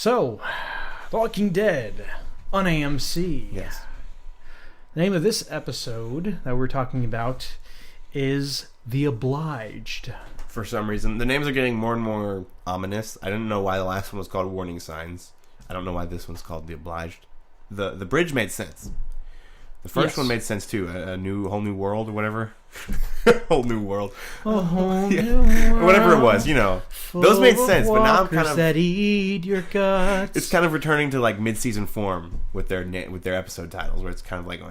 So, The Walking Dead on AMC. Yes. The name of this episode that we're talking about is The Obliged. For some reason, the names are getting more and more ominous. I didn't know why the last one was called Warning Signs. I don't know why this one's called The Obliged. The bridge made sense. The first one made sense too. A whole new world or whatever. Whole new world. A whole new world. Whatever it was, you know. Those made sense, but now I'm kind of that eat your guts. It's kind of returning to like mid-season form with their episode titles, where it's kind of like,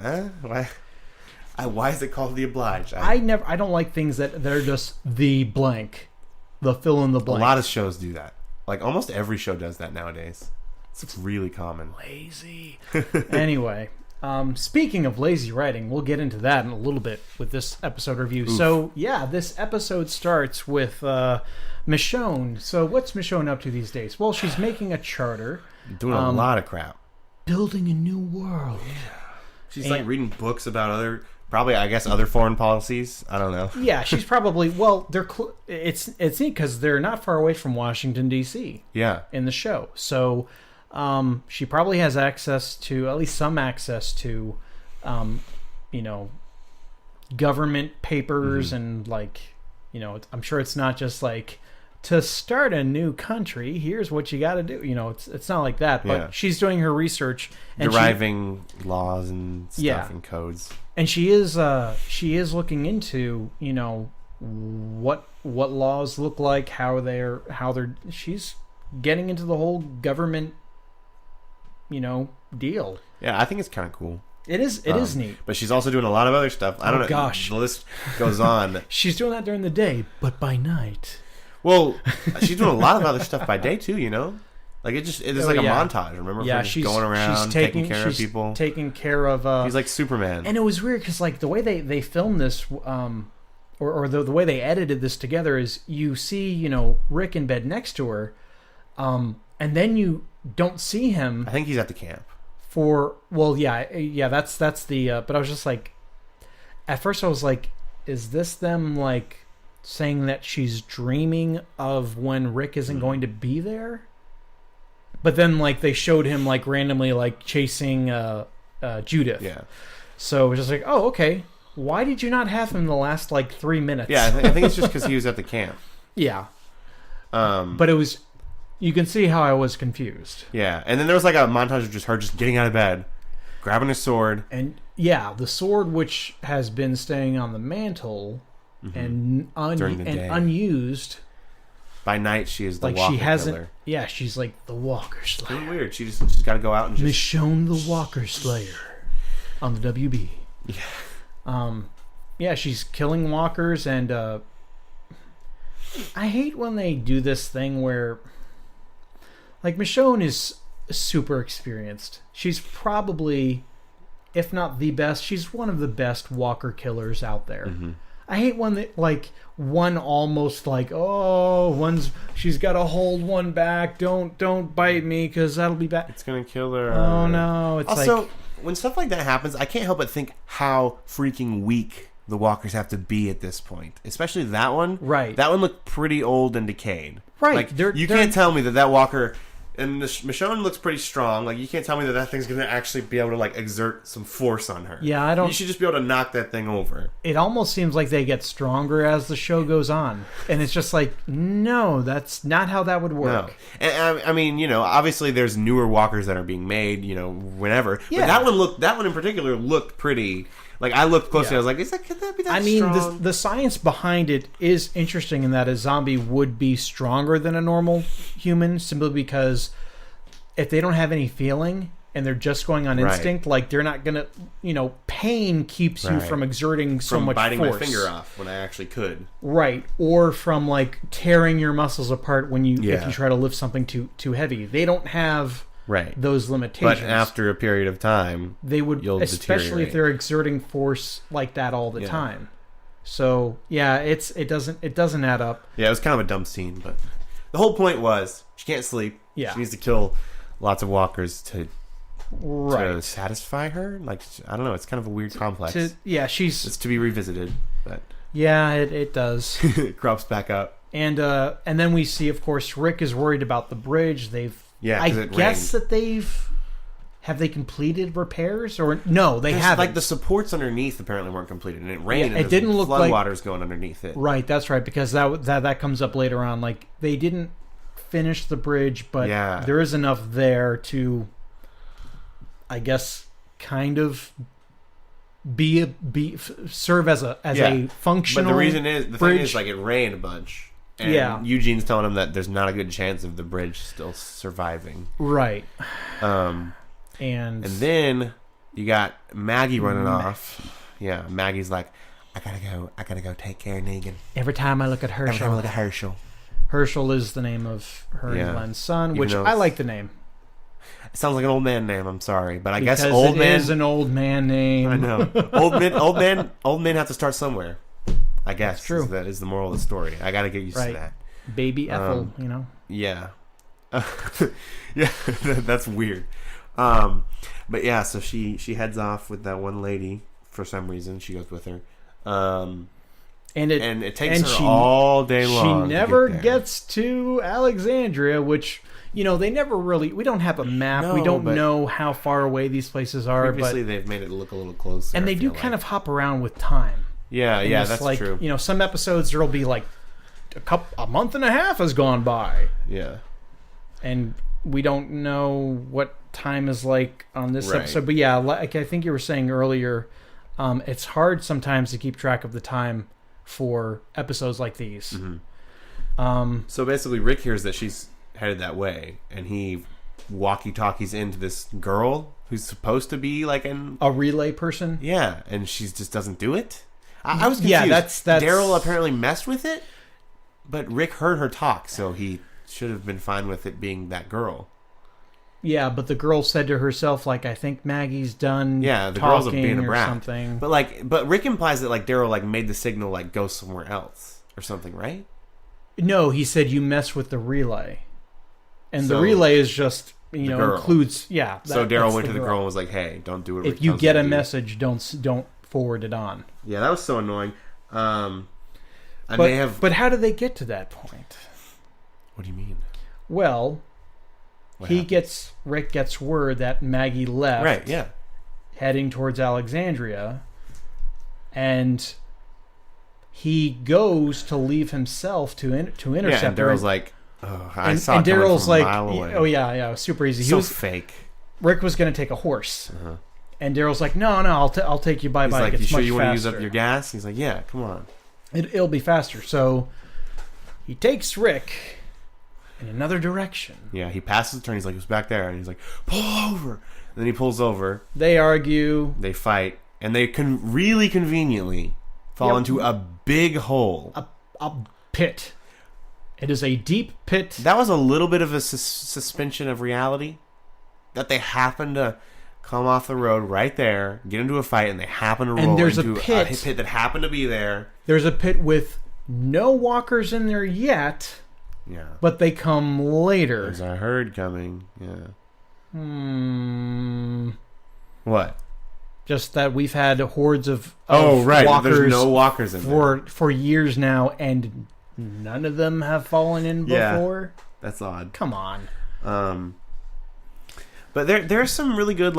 why is it called The Obliged? I don't like things that they're just the blank, the fill in the blank. A lot of shows do that. Like almost every show does that nowadays. It's really common. Lazy. Anyway. Speaking of lazy writing, we'll get into that in a little bit with this episode review. Oof. So, yeah, this episode starts with Michonne. So, what's Michonne up to these days? Well, she's making a charter. Doing a lot of crap. Building a new world. Yeah. She's like reading books about other foreign policies. I don't know. Yeah, she's probably, it's neat because they're not far away from Washington, D.C. Yeah. In the show. So... she probably has access to, at least some access to, government papers and I'm sure it's not just like, to start a new country, here's what you got to do. It's not like that, but she's doing her research. And deriving laws and stuff and codes. And she is looking into, what laws look like, she's getting into the whole government deal. Yeah, I think it's kind of cool. It is neat. But she's also doing a lot of other stuff. I don't know. Gosh. The list goes on. She's doing that during the day, but by night. Well, she's doing a lot of other stuff by day too, Like it is like a montage, remember? Yeah, she's going around taking care of people. Taking care of He's like Superman. And it was weird because like the way they filmed this or the way they edited this together is you see, Rick in bed next to her, and then you don't see him. I think he's at the camp. That's the. But I was just like, at first I was like, is this them like saying that she's dreaming of when Rick isn't going to be there? But then like they showed him like randomly like chasing Judith. Yeah. So it was just like, oh okay, why did you not have him the last like 3 minutes? Yeah, I think it's just because he was at the camp. Yeah. But it was. You can see how I was confused. Yeah, and then there was like a montage of just her just getting out of bed, grabbing a sword. And yeah, the sword which has been staying on the mantle and unused. By night, she is the Walker killer. Yeah, she's like the Walker Slayer. It's weird. She's got to go out and just... Michonne the Walker Slayer on the WB. Yeah. Yeah, she's killing walkers, and I hate when they do this thing where... Like, Michonne is super experienced. She's probably, if not the best, she's one of the best walker killers out there. Mm-hmm. I hate when, one almost like, she's got to hold one back. Don't bite me because that'll be bad. It's going to kill her. Oh, no. It's also, when stuff like that happens, I can't help but think how freaking weak the walkers have to be at this point. Especially that one. Right. That one looked pretty old and decayed. Right. Like, you can't tell me that walker... And Michonne looks pretty strong. Like, you can't tell me that thing's going to actually be able to, like, exert some force on her. Yeah, I don't... You should just be able to knock that thing over. It almost seems like they get stronger as the show goes on. And it's just like, no, that's not how that would work. No. And, I mean, obviously there's newer walkers that are being made, whenever. Yeah. But that one in particular looked pretty... Like, I looked closely, I was like, could that be that strong? The science behind it is interesting in that a zombie would be stronger than a normal human simply because if they don't have any feeling and they're just going on instinct, like, they're not going to, pain keeps you from exerting so much force. From biting my finger off when I actually could. Right. Or from, like, tearing your muscles apart when if you try to lift something too heavy. They don't have... those limitations. But after a period of time, they would, especially if they're exerting force like that all the time. So yeah, it doesn't add up. Yeah, it was kind of a dumb scene, but the whole point was she can't sleep. Yeah, she needs to kill lots of walkers to satisfy her. Like, I don't know, it's kind of a weird complex. It's to be revisited, but yeah, it does. It crops back up, and then we see, of course, Rick is worried about the bridge. They've Yeah, I guess that have they completed repairs or no? They haven't. Like the supports underneath apparently weren't completed, and it rained. Yeah, and it didn't look like floodwaters going underneath it. Right, that's right, because that comes up later on. Like they didn't finish the bridge, but there is enough there to, I guess, kind of serve as a functional. But the bridge. thing is, like it rained a bunch, and Eugene's telling him that there's not a good chance of the bridge still surviving. Right. And then you got Maggie running off. Yeah, Maggie's like, I gotta go take care of Negan. Every time I look at Herschel. Herschel is the name of her and Glenn's son, which I like the name. It sounds like an old man name. I'm sorry, but I guess old man is an old man name. I know. Old men have to start somewhere. I guess that's true. That is the moral of the story. I got to get used to that. Baby Ethel, Yeah. Yeah, that's weird. But yeah, so she heads off with that one lady for some reason. She goes with her. And it takes her all day long. She never gets to Alexandria, which they never really. We don't have a map. No, we don't know how far away these places are. Previously, they've made it look a little closer. And they do kind of hop around with time. Yeah, that's true. Some episodes there'll be like a month and a half has gone by. Yeah, and we don't know what time is like on this episode. But yeah, like I think you were saying earlier, it's hard sometimes to keep track of the time for episodes like these. Mm-hmm. So basically, Rick hears that she's headed that way, and he walkie-talkies into this girl who's supposed to be like a relay person. Yeah, and she just doesn't do it. I was confused. Yeah, that's Daryl apparently messed with it, but Rick heard her talk, so he should have been fine with it being that girl. Yeah, but the girl said to herself, like, I think Maggie's done. Yeah, the girl's being a brat. Something. But Rick implies that like Daryl like made the signal like go somewhere else or something, right? No, he said you mess with the relay, and the relay is just includes So Daryl went to the girl and was like, "Hey, don't do it. If you get a message, don't forward it on." Yeah, that was so annoying. But how did they get to that point? What do you mean? Well. Rick gets word that Maggie left. Right, yeah. Heading towards Alexandria. And he goes to leave himself to intercept her. Yeah, and Daryl's like, I saw it Daryl's from a mile away. Oh, yeah, super easy. So fake. Rick was going to take a horse. Uh-huh. And Daryl's like, no, I'll take you by bike. Like, it's you sure much you faster. want to use up your gas? He's like, yeah, come on. It'll be faster. So he takes Rick in another direction. Yeah, he passes the turn. He's like, it's back there. And he's like, pull over. And then he pulls over. They argue. They fight. And they really conveniently fall into a big hole. A pit. It is a deep pit. That was a little bit of a suspension of reality. That they happen to come off the road right there, get into a fight, and they happen to roll into a pit that happened to be there. There's a pit with no walkers in there yet. Yeah. But they come later. There's a herd coming. Yeah. What? Just that we've had hordes of right. walkers. There's no walkers in there. For years now, and none of them have fallen in before. Yeah, that's odd. Come on. But there's some really good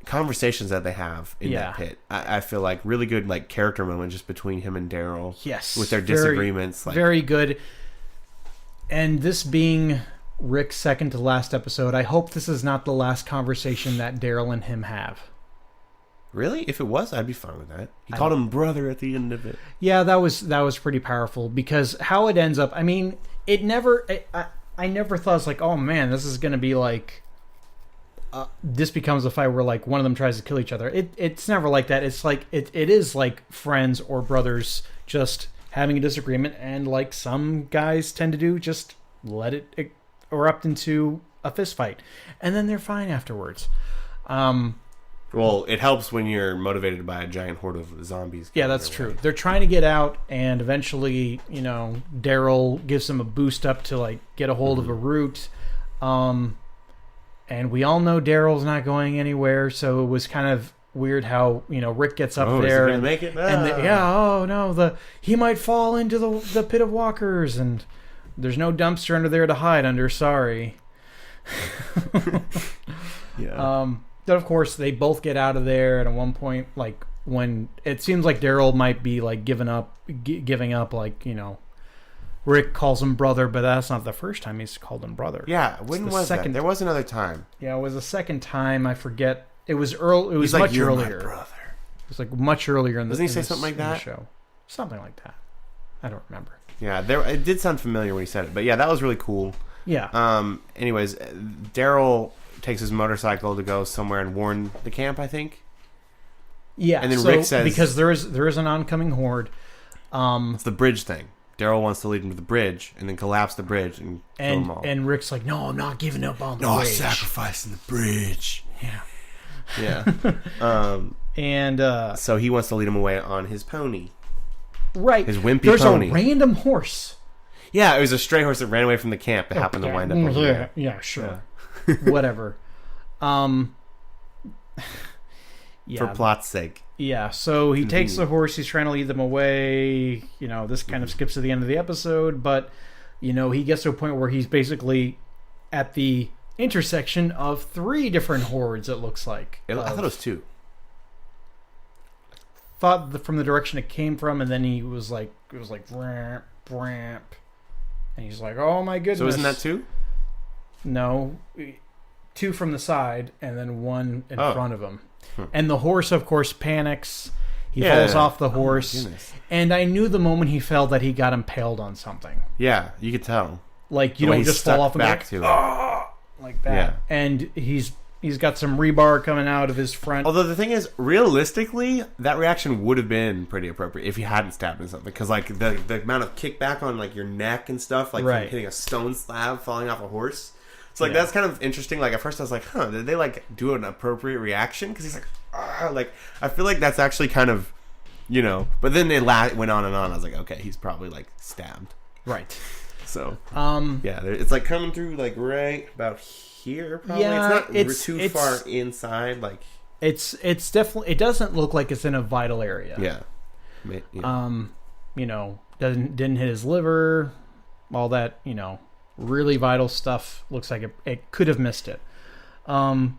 conversations that they have in that pit. I feel like really good character moments just between him and Daryl. Yes, with their disagreements. Very good. And this being Rick's second to last episode, I hope this is not the last conversation that Daryl and him have. Really? If it was, I'd be fine with that. He called him brother at the end of it. Yeah, that was pretty powerful because how it ends up. I mean, it never. I never thought it's like, oh man, this is going to be like. This becomes a fight where one of them tries to kill each other. It's never like that. It's like it is like friends or brothers just having a disagreement, and like some guys tend to do, just let it erupt into a fist fight, and then they're fine afterwards. Well, it helps when you're motivated by a giant horde of zombies. Yeah, that's true. They're trying to get out, and eventually, Daryl gives them a boost up to get a hold of a route. And we all know Daryl's not going anywhere, so it was kind of weird how Rick gets up there and make it. He might fall into the pit of walkers, and there's no dumpster under there to hide under. Sorry. Yeah. But of course, they both get out of there, and at one point, like when it seems like Daryl might be like giving up, like Rick calls him brother, but that's not the first time he's called him brother. Yeah, when was that? There was another time. Yeah, it was the second time. I forget. It was early. It was much earlier. My brother. It was like much earlier in the. Doesn't he say something like that? Show, something like that. I don't remember. Yeah, it did sound familiar when he said it, but yeah, that was really cool. Yeah. Anyways, Daryl takes his motorcycle to go somewhere and warn the camp, I think. Yeah. And then Rick says, because there is an oncoming horde. It's the bridge thing. Daryl wants to lead him to the bridge and then collapse the bridge and kill them all. And Rick's like, no, I'm not giving up on the bridge. No, I'm sacrificing the bridge. Yeah. Yeah. And so he wants to lead him away on his pony. Right. His wimpy There's pony. There's a random horse. Yeah, it was a stray horse that ran away from the camp that happened to wind up over there. Yeah, sure. Yeah. Whatever. For plot's sake. Yeah, so he takes the horse, he's trying to lead them away. This kind of skips to the end of the episode, but he gets to a point where he's basically at the intersection of 3 different hordes, it looks like. I thought it was 2. Thought from the direction it came from, and then he was like, it was like ramp, ramp, and he's like, oh my goodness. So isn't that 2? No, 2 from the side, and then 1 in front of him. And the horse, of course, panics. He falls off the horse, and I knew the moment he fell that he got impaled on something. Yeah, you could tell. Like you don't just fall off and back to it like that. Yeah. And he's got some rebar coming out of his front. Although the thing is, realistically, that reaction would have been pretty appropriate if he hadn't stabbed him something. Because like the amount of kickback on like your neck and stuff, like from hitting a stone slab, falling off a horse. So like that's kind of interesting. Like at first I was like, did they like do an appropriate reaction? Because he's like, like I feel like that's actually kind of, But then it went on and on. I was like, okay, he's probably like stabbed. Right. So yeah, it's like coming through like right about here. Probably. Yeah, it's not too far inside. Like it's definitely, it doesn't look like it's in a vital area. Yeah. Didn't hit his liver, all that. Really vital stuff. Looks like it could have missed it. But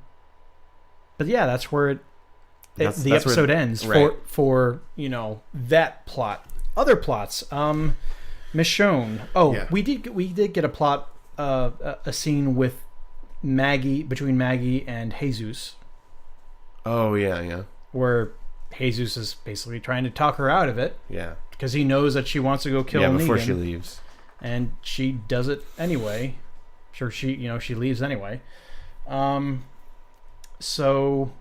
yeah, that's where the episode ends. Right. For that plot. Other plots. Michonne. Oh, yeah. we did get a plot, a scene with between Maggie and Jesus. Oh yeah. Where Jesus is basically trying to talk her out of it. Yeah. Because he knows that she wants to go kill Negan. Before she leaves. And she does it anyway. Sure, she leaves anyway. So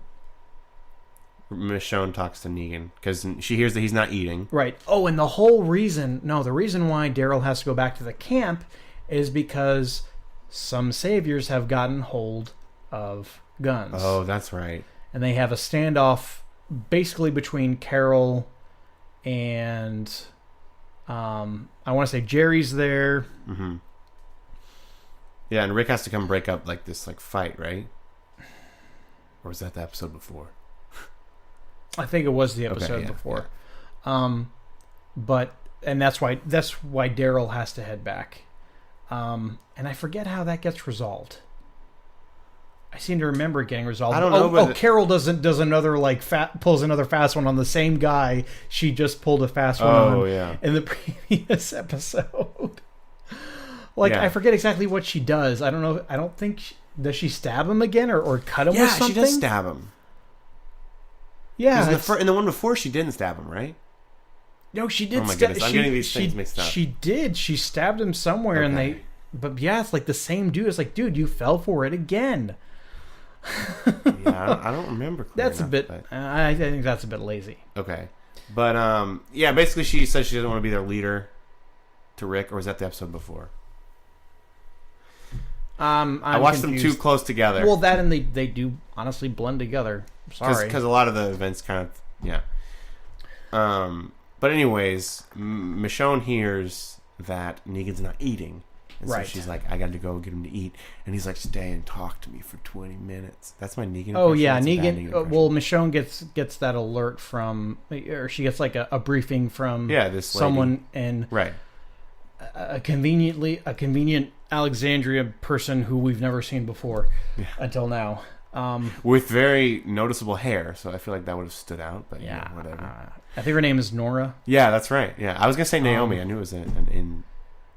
Michonne talks to Negan because she hears that he's not eating. Right. Oh, and the reason why Daryl has to go back to the camp is because some saviors have gotten hold of guns. Oh, that's right. And they have a standoff basically between Carol and I want to say Jerry's there. Mm-hmm. Yeah, and Rick has to come break up like this like fight, right? Or was that the episode before? I think it was the episode before. Yeah. And that's why Daryl has to head back. And I forget how that gets resolved. I seem to remember it getting resolved. I don't know. Carol does another pulls another fast one on the same guy she just pulled a fast one on in the previous episode. I forget exactly what she does. I don't know. I don't think does she stab him again or cut him with something? Yeah, she does stab him. Yeah, in the one before she didn't stab him, right? No, she did. Oh my goodness, I'm getting these things mixed up. She did. She stabbed him somewhere, and But yeah, it's like the same dude. It's like, dude, you fell for it again. I don't remember. That's enough, a bit. I think that's a bit lazy. Okay, but basically, she says she doesn't want to be their leader to Rick, or was that the episode before? I watched them too close together. Well, that and they do honestly blend together. Sorry, because a lot of the events kind of But anyways, Michonne hears that Negan's not eating. And so she's like, I got to go get him to eat. And he's like, stay and talk to me for 20 minutes. That's my Negan impression. Oh, yeah. Negan. Michonne gets that alert from, or she gets like a briefing from this someone lady. in. Right. a convenient Alexandria person who we've never seen before until now. With very noticeable hair, so I feel like that would have stood out. But whatever. I think her name is Nora. Yeah, that's right. Yeah, I was gonna say Naomi. I knew it was in.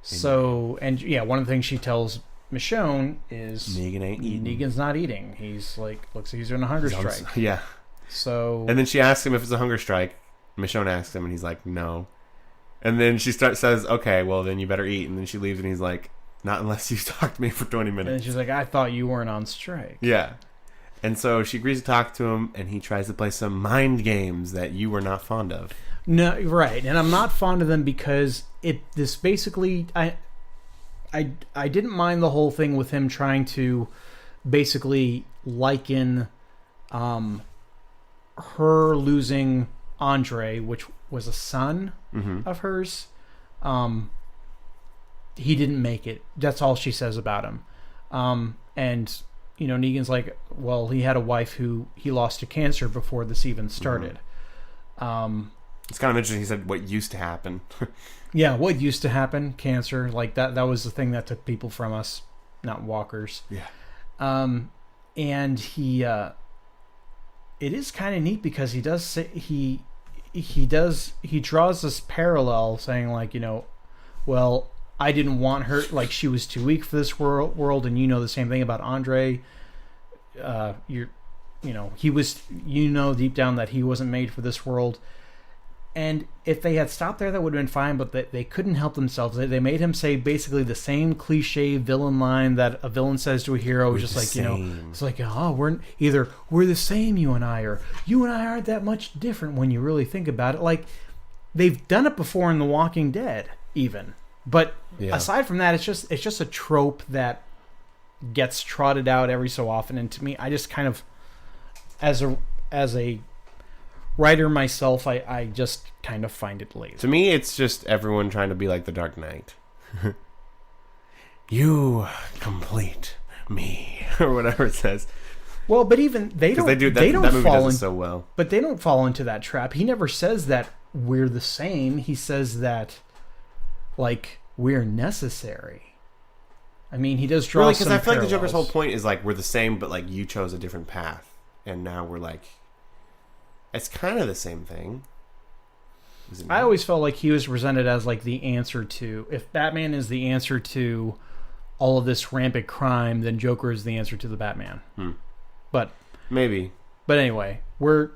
So one of the things she tells Michonne is Negan ain't eating. Negan's not eating. He's like, looks like he's doing a hunger strike. Yeah. So. And then she asks him if it's a hunger strike. Michonne asks him, and he's like, no. And then she says, okay, well then you better eat. And then she leaves, and he's like, not unless you talk to me for 20 minutes. And she's like, I thought you weren't on strike. Yeah. And so she agrees to talk to him, and he tries to play some mind games that you were not fond of. No, right. And I'm not fond of them because this basically, I didn't mind the whole thing with him trying to basically liken her losing Andre, which was a son of hers. He didn't make it. That's all she says about him. And Negan's like, well, he had a wife who he lost to cancer before this even started. It's kind of interesting. He said what used to happen. Yeah, what used to happen, cancer, like that was the thing that took people from us, not walkers. Yeah. And he it is kind of neat because he does say he draws this parallel saying like, well, I didn't want her, like she was too weak for this world, and the same thing about Andre. He was, deep down that he wasn't made for this world. And if they had stopped there, that would have been fine, but they couldn't help themselves. They made him say basically the same cliche villain line that a villain says to a hero. We're just like, same. It's like, we're the same, you and I, or you and I aren't that much different when you really think about it. Like, they've done it before in The Walking Dead, even. But aside from that, it's just a trope that gets trotted out every so often. And to me, I just kind of, as a writer myself, I just kind of find it lazy. To me, it's just everyone trying to be like the Dark Knight. You complete me, or whatever it says. Well, but even they don't. That movie does it so well. But they don't fall into that trap. He never says that we're the same. He says that, like, we're necessary. I mean, he does draw some because I feel parallels. like the Joker's whole point is like we're the same, but like you chose a different path, and now we're like. It's kind of the same thing. I always felt like he was presented as like the answer to, if Batman is the answer to all of this rampant crime, then Joker is the answer to the Batman. But maybe. But anyway, I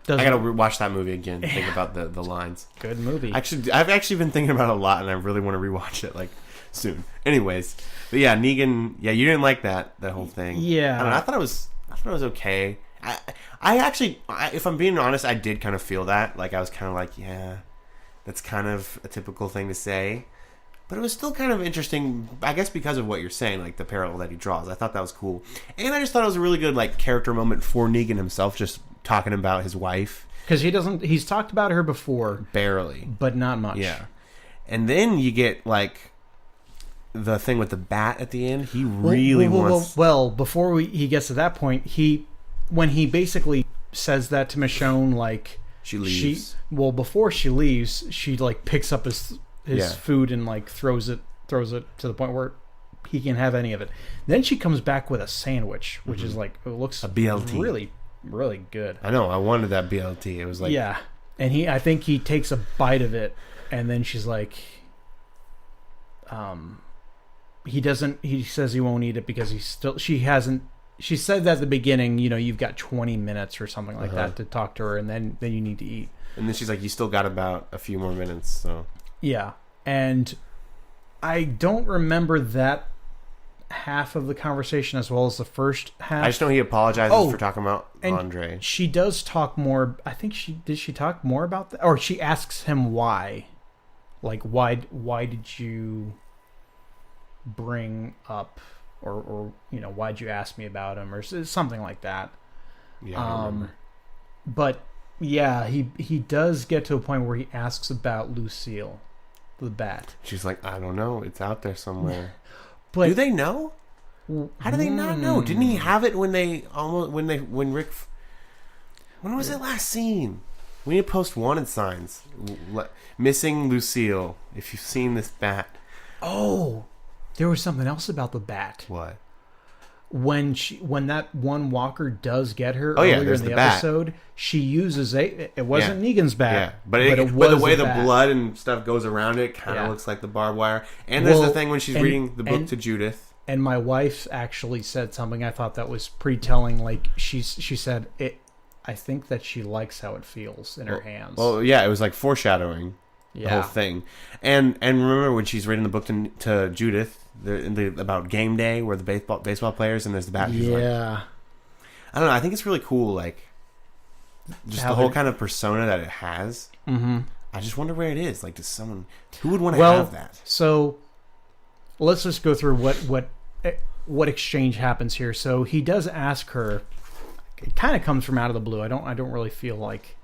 gotta watch that movie again. Think about the lines. Good movie. I've actually been thinking about it a lot, and I really want to rewatch it like soon. Anyways, but yeah, Negan. Yeah, you didn't like that whole thing. Yeah, I thought it was okay. I actually, if I'm being honest, I did kind of feel that. Like, I was kind of like, yeah, that's kind of a typical thing to say. But it was still kind of interesting, I guess, because of what you're saying, like the parallel that he draws. I thought that was cool. And I just thought it was a really good, like, character moment for Negan himself, just talking about his wife. Because he's talked about her before. Barely. But not much. Yeah. And then you get, like, the thing with the bat at the end. He really wants... Well, before he gets to that point, when he basically says that to Michonne, like she leaves. Before she leaves, she like picks up his food and like throws it to the point where he can't have any of it. Then she comes back with a sandwich, which is like, it looks a BLT, really, really good. I know. I wanted that BLT. It was like, yeah. And I think he takes a bite of it, and then she's like, he says he won't eat it because she said that at the beginning, you've got 20 minutes or something like that to talk to her, and then you need to eat. And then she's like, you still got about a few more minutes, so. Yeah. And I don't remember that half of the conversation as well as the first half. I just know he apologizes for talking about Andre. She does talk more. I think did she talk more about that? Or she asks him why. Like, why did you bring up... Or why'd you ask me about him, or something like that. Yeah, I remember. But yeah, he does get to a point where he asks about Lucille, the bat. She's like, I don't know, it's out there somewhere. But do they know? How do they not know? Didn't he have it when Rick? When was it last seen? We need to post wanted signs. Missing Lucille. If you've seen this bat. Oh, there was something else about the bat. What? When that one walker does get her earlier in the episode, she uses it wasn't Negan's bat. Yeah, but it was the way the blood and stuff goes around it kind of looks like the barbed wire. And there's the thing when she's reading the book to Judith. And my wife actually said something I thought that was pretty telling. Like she said, I think that she likes how it feels in her hands. Well, yeah, it was like foreshadowing the whole thing. And remember when she's reading the book to Judith about game day where the baseball players and there's the bat. Yeah. I don't know. I think it's really cool. Like just the whole kind of persona that it has. Mm-hmm. I just wonder where it is. Like, who would want to have that? So let's just go through what exchange happens here. So he does ask her. It kind of comes from out of the blue. I don't really feel like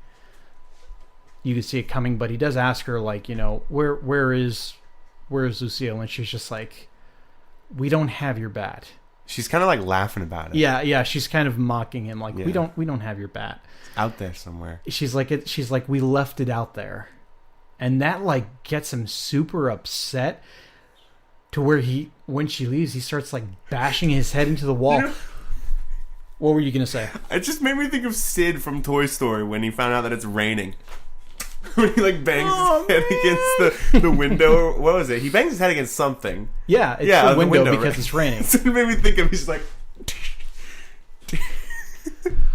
you can see it coming, but he does ask her, like, where is Lucille? And she's just like, we don't have your bat. She's kind of like laughing about it. Yeah. She's kind of mocking him, like, we don't have your bat. It's out there somewhere. She's like, we left it out there, and that like gets him super upset. To where when she leaves, he starts like bashing his head into the wall. What were you going to say? It just made me think of Sid from Toy Story when he found out that it's raining. When he like bangs his head against the window. What was it? He bangs his head against something. Yeah, it's the window because right? It's raining. So it made me think of he's like...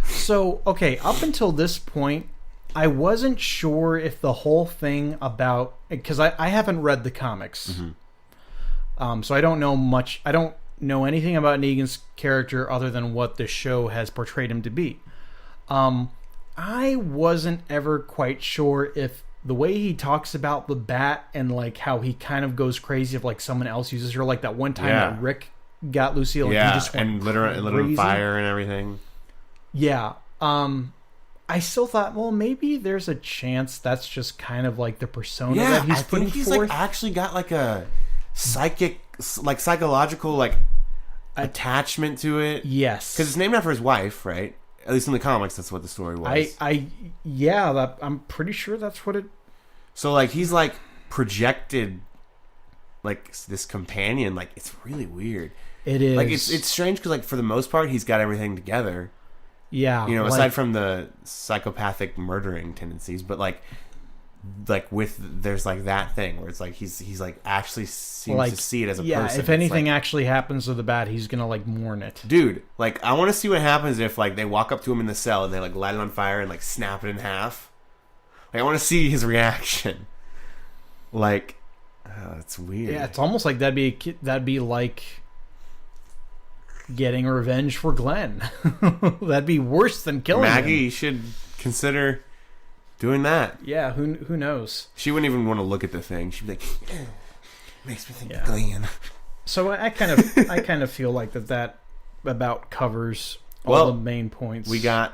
So, okay, up until this point, I wasn't sure if the whole thing about... Because I haven't read the comics. Mm-hmm. So I don't know much. I don't know anything about Negan's character other than what the show has portrayed him to be. I wasn't ever quite sure if the way he talks about the bat and like how he kind of goes crazy if like someone else uses her, like that one time that Rick got Lucille, and he just went lit her on fire and everything. Yeah. I still thought, well, maybe there's a chance that's just kind of like the persona that he's putting forth. Like actually got like a psychological like attachment to it. Yes, because it's named after his wife, right? At least in the comics, that's what the story was. I'm pretty sure that's what it. So like he's like projected, like this companion. Like it's really weird. It is. Like it's strange because like for the most part he's got everything together. Yeah, aside from the psychopathic murdering tendencies, but like with there's like that thing where it's like he's like actually seems to see it as a person. Yeah, if anything actually happens to the bat, he's gonna like mourn it. Dude, like I want to see what happens if like they walk up to him in the cell and they like light it on fire and like snap it in half. Like I want to see his reaction. Like, it's weird. Yeah, it's almost like that'd be like getting revenge for Glenn. That'd be worse than killing Maggie him. Should consider doing that. Yeah, who knows? She wouldn't even want to look at the thing. She'd be like, makes me think of Glenn. So I kind of feel like that about covers all the main points. We got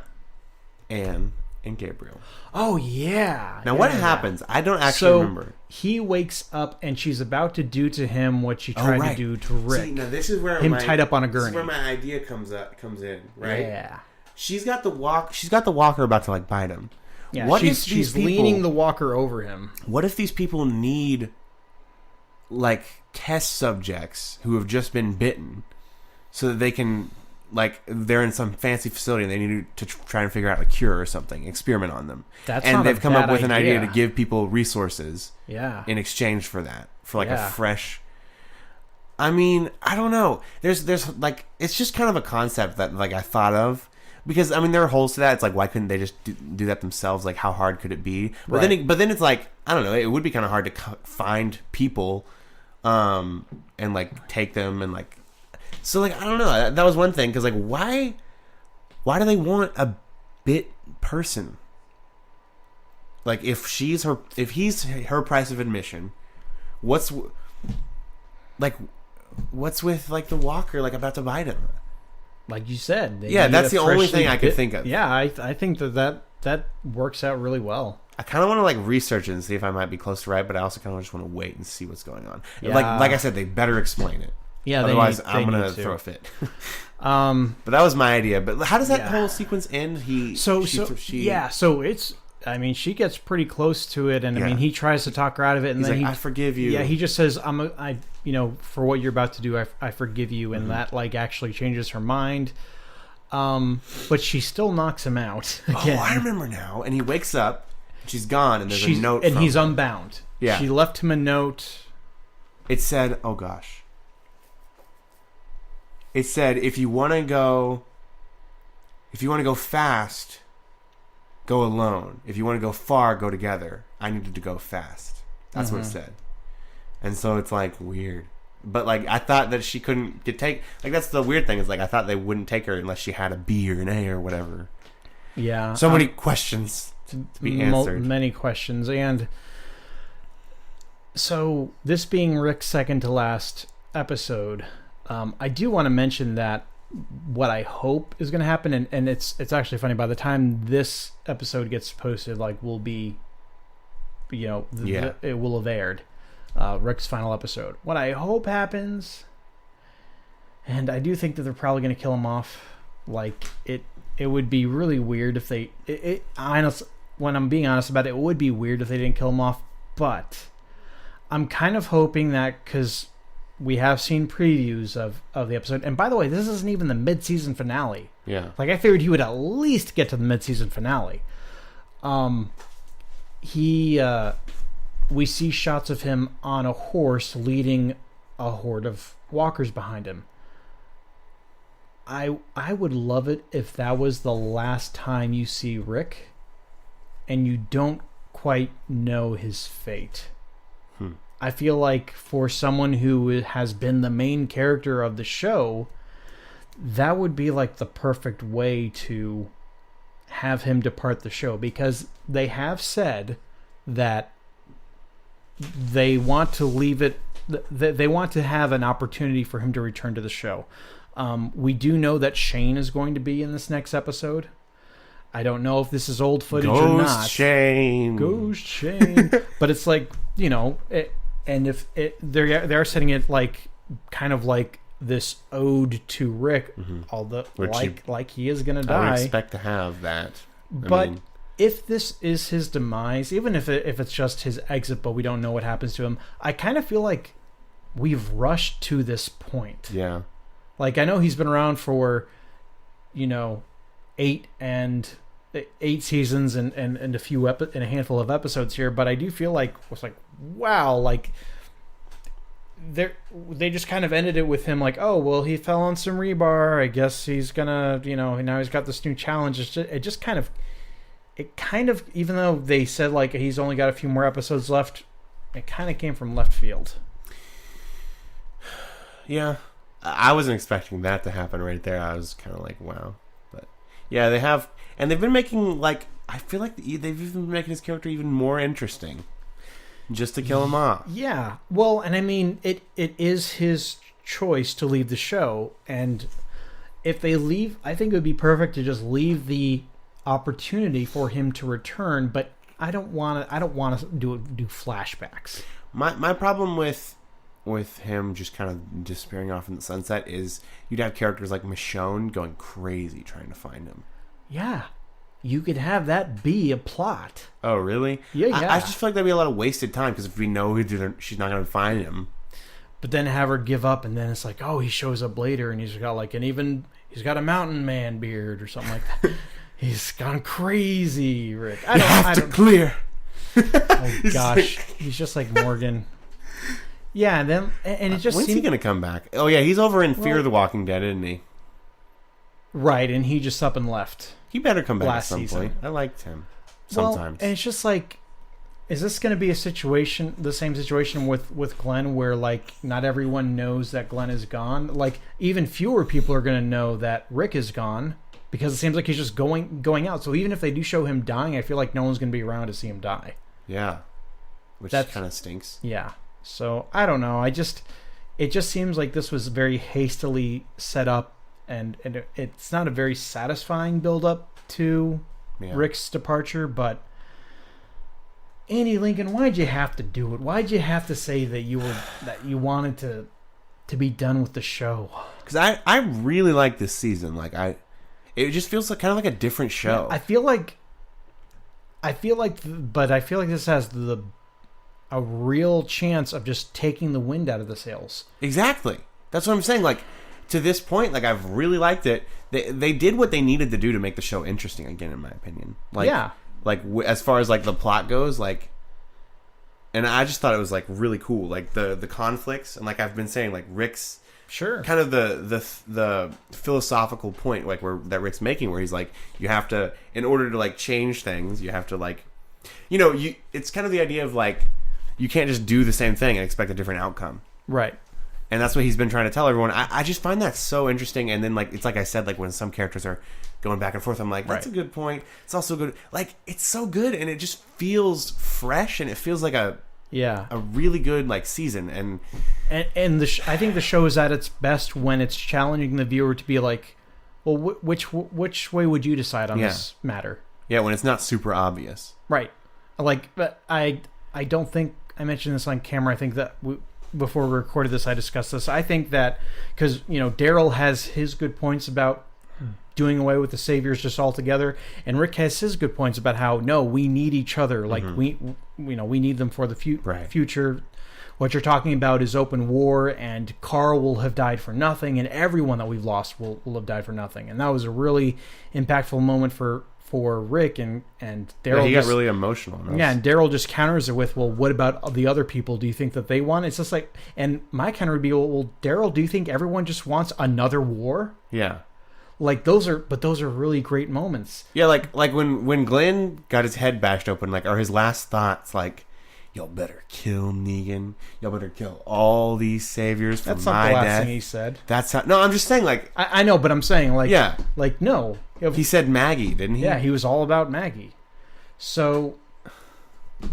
Anne and Gabriel. Oh yeah. Now what happens? I don't actually remember. He wakes up and she's about to do to him what she tried to do to Rick. See, now this is where tied up on a gurney. This is where my idea comes in, right? Yeah. She's got the walker about to like bite him. Yeah, she's leaning the walker over him. What if these people need like test subjects who have just been bitten so that they can like they're in some fancy facility and they need to try and figure out a cure or something, experiment on them. And they've come up with an idea to give people resources in exchange for that, for like a fresh. I mean, I don't know. There's like it's just kind of a concept that like I thought of. Because I mean, there are holes to that. It's like, why couldn't they just do that themselves? Like, how hard could it be? But then it's like, I don't know. It would be kind of hard to find people, and like take them and like. So like, I don't know. That was one thing. Because like, why do they want a bit person? Like, if he's her price of admission, what's with like the walker like about to bite him? Like you said. That's the only thing I could think of. Yeah, I think that works out really well. I kind of want to like research it and see if I might be close to right, but I also kind of just want to wait and see what's going on. Yeah. Like I said, they better explain it. Yeah, otherwise I'm gonna throw a fit. But that was my idea. But how does that whole sequence end? So it's I mean, she gets pretty close to it, and I Yeah. mean, he tries to talk her out of it, and He's then like, I forgive you. Yeah, he just says, for what you're about to do, I forgive you, and that like actually changes her mind. But she still knocks him out again. Oh, I remember now. And he wakes up, she's gone, and there's a note and from he's her. unbound. Yeah. She left him a note. It said, oh gosh. It said, if you want to go fast, go alone. If you want to go far, go together. I needed to go fast. That's what it said. And so it's like weird. But like I thought that she couldn't take like that's the weird thing is like I thought they wouldn't take her unless she had a B or an A or whatever. Yeah. So many questions to be answered. Many questions. And so this being Rick's second to last episode, I do want to mention that what I hope is going to happen, and it's actually funny, by the time this episode gets posted, like will be, it will have aired, Rick's final episode. What I hope happens, and I do think that they're probably going to kill him off, like it would be really weird if they, when I'm being honest about it, it would be weird if they didn't kill him off, but I'm kind of hoping that, because we have seen previews of the episode. And by the way, this isn't even the mid-season finale. Yeah. Like, I figured he would at least get to the mid-season finale. We see shots of him on a horse leading a horde of walkers behind him. I would love it if that was the last time you see Rick and you don't quite know his fate. I feel like for someone who has been the main character of the show, that would be like the perfect way to have him depart the show, because they have said that they want to leave it, they want to have an opportunity for him to return to the show. We do know that Shane is going to be in this next episode. I don't know if this is old footage or not. Ghost Shane. But it's like, and if they're setting it like kind of like this ode to Rick, although like he is gonna die. I would expect to have that. But if this is his demise, even if it's just his exit, but we don't know what happens to him, I kind of feel like we've rushed to this point. Yeah. Like, I know he's been around for, 8 seasons and a handful of episodes here, but I do feel like it's like, wow, like they just kind of ended it with him like, oh well, he fell on some rebar, I guess he's gonna, now he's got this new challenge. It kind of, even though they said like he's only got a few more episodes left, it kind of came from left field. Yeah, I wasn't expecting that to happen right there. I was kind of like, wow. But yeah, they have, and they've been making, like, I feel like they've even been making his character even more interesting just to kill him off. Yeah. Well, and I mean, it is his choice to leave the show, and if they leave, I think it would be perfect to just leave the opportunity for him to return, but I don't want to do flashbacks. My problem with him just kind of disappearing off in the sunset is you'd have characters like Michonne going crazy trying to find him. Yeah. You could have that be a plot. Oh, really? Yeah. I just feel like that'd be a lot of wasted time, because if we know she's not going to find him. But then have her give up, and then it's like, oh, he shows up later, and he's got like he's got a mountain man beard or something like that. He's gone crazy, Rick. I don't clear. Oh gosh, he's just like Morgan. Yeah, and it just when's he going to come back? Oh yeah, he's over in Fear the Walking Dead, isn't he? Right, and he just up and left. He better come back last at some season. point. I liked him sometimes. Well, and it's just like, is this going to be the same situation with Glenn, where like not everyone knows that Glenn is gone? Like, even fewer people are going to know that Rick is gone, because it seems like he's just going out. So even if they do show him dying, I feel like no one's going to be around to see him die. Yeah, which kind of stinks. Yeah. So I don't know. It just seems like this was very hastily set up, and it's not a very satisfying build up to Rick's departure. But Andy Lincoln, why'd you have to do it? Why'd you have to say that you wanted to be done with the show? Because I really like this season. Like it just feels like kind of like a different show. Yeah, I feel like I feel like this has a real chance of just taking the wind out of the sails. Exactly. That's what I'm saying. Like, to this point, like, I've really liked it. They did what they needed to do to make the show interesting again, in my opinion. Like, yeah. Like, as far as, like, the plot goes, like, and I just thought it was, like, really cool. Like, the conflicts, and like I've been saying, like, Rick's sure kind of the philosophical point, like, that Rick's making, where he's like, you have to, in order to, like, change things, you have to, like, it's kind of the idea of, like, you can't just do the same thing and expect a different outcome. Right. And that's what he's been trying to tell everyone. I just find that so interesting. And then, like, it's like I said, like, when some characters are going back and forth, I'm like, that's a good point. It's also good. Like, it's so good, and it just feels fresh, and it feels like a really good, like, season. And I think the show is at its best when it's challenging the viewer to be like, well, which way would you decide on this matter? Yeah, when it's not super obvious. Right. Like, but I don't think I mentioned this on camera. I think that before we recorded this, I discussed this. I think that because, Daryl has his good points about doing away with the saviors just altogether, and Rick has his good points about how, no, we need each other. Like, we need them for the future. What you're talking about is open war, and Carl will have died for nothing, and everyone that we've lost will have died for nothing. And that was a really impactful moment for Rick, and Daryl. He got really emotional. Yeah, and Daryl just counters it with, well, what about the other people? Do you think that they want it? It's just like, and my counter would be, well, Daryl, do you think everyone just wants another war? Yeah. Like, those are really great moments. Yeah, like when Glenn got his head bashed open, like, are his last thoughts, like, y'all better kill Negan. Y'all better kill all these saviors for my death. That's not the last thing he said. That's how. No, I'm just saying, like, I know, but I'm saying, like, yeah, like, no. He said Maggie, didn't he? Yeah, he was all about Maggie. So,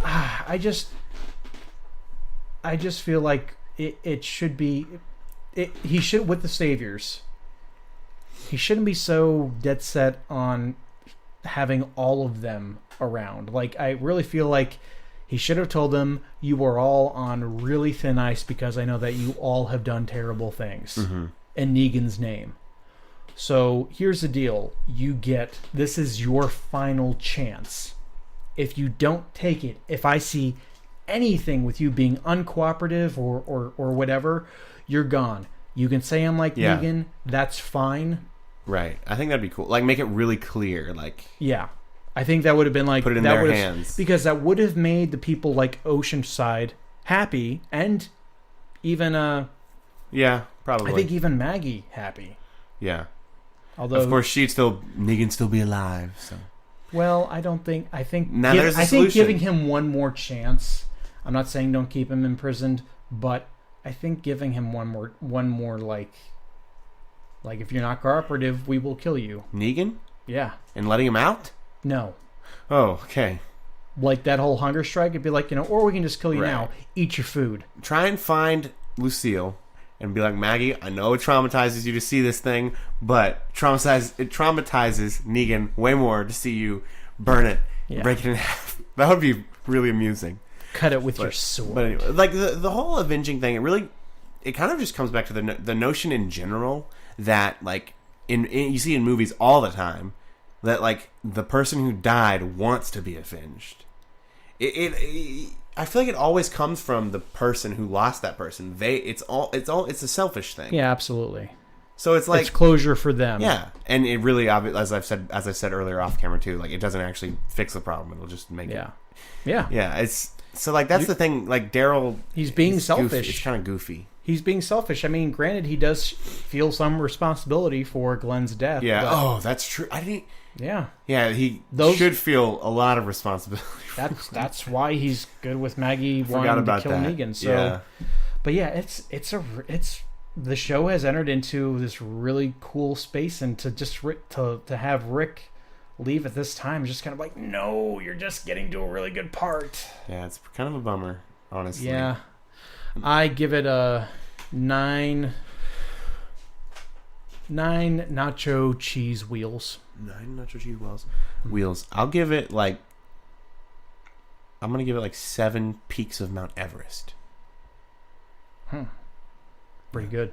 I just feel like it should be. He should, with the saviors, he shouldn't be so dead set on having all of them around. Like, I really feel like he should have told them, you are all on really thin ice because I know that you all have done terrible things in Negan's name. So here's the deal. This is your final chance. If you don't take it, if I see anything with you being uncooperative or whatever, you're gone. You can say I'm like Negan. That's fine. Right. I think that'd be cool. Like, make it really clear. Like, yeah. I think that would have been like... Put it in their hands. Because that would have made the people like Oceanside happy, and even... yeah, probably. I think even Maggie happy. Yeah. Although, of course, Negan'd still be alive, so... Well, I think there's a solution. Giving him one more chance. I'm not saying don't keep him imprisoned, but I think giving him one more like if you're not cooperative, we will kill you. Negan? Yeah. And letting him out? No. Oh, okay. Like that whole hunger strike, it'd be like, or we can just kill you now. Eat your food. Try and find Lucille and be like, Maggie, I know it traumatizes you to see this thing, but it traumatizes Negan way more to see you burn it, break it in half. That would be really amusing. Cut it with your sword. But anyway, like the whole avenging thing, it kind of just comes back to the notion in general that, like, you see in movies all the time, that, like, the person who died wants to be avenged. I feel like it always comes from the person who lost that person. It's a selfish thing. Yeah, absolutely. So it's like, it's closure for them. Yeah, and it really, as I said earlier off camera too, like, it doesn't actually fix the problem. It'll just make it. Yeah. It's so, like, that's the thing. Like, Daryl, he's being selfish. Goofy. It's kind of goofy. He's being selfish. I mean, granted, he does feel some responsibility for Glenn's death. Yeah. Oh, that's true. I didn't. Yeah. Yeah, he should feel a lot of responsibility. That's why he's good with Maggie wanting to kill Negan. So, yeah. But yeah, it's the show has entered into this really cool space, and to have Rick leave at this time is just kind of like, no, you're just getting to a really good part. Yeah, it's kind of a bummer, honestly. Yeah. I give it a 9 nacho cheese wheels. 9 nacho cheese wheels. I'll give it I'm gonna give it 7 peaks of Mount Everest. Pretty good.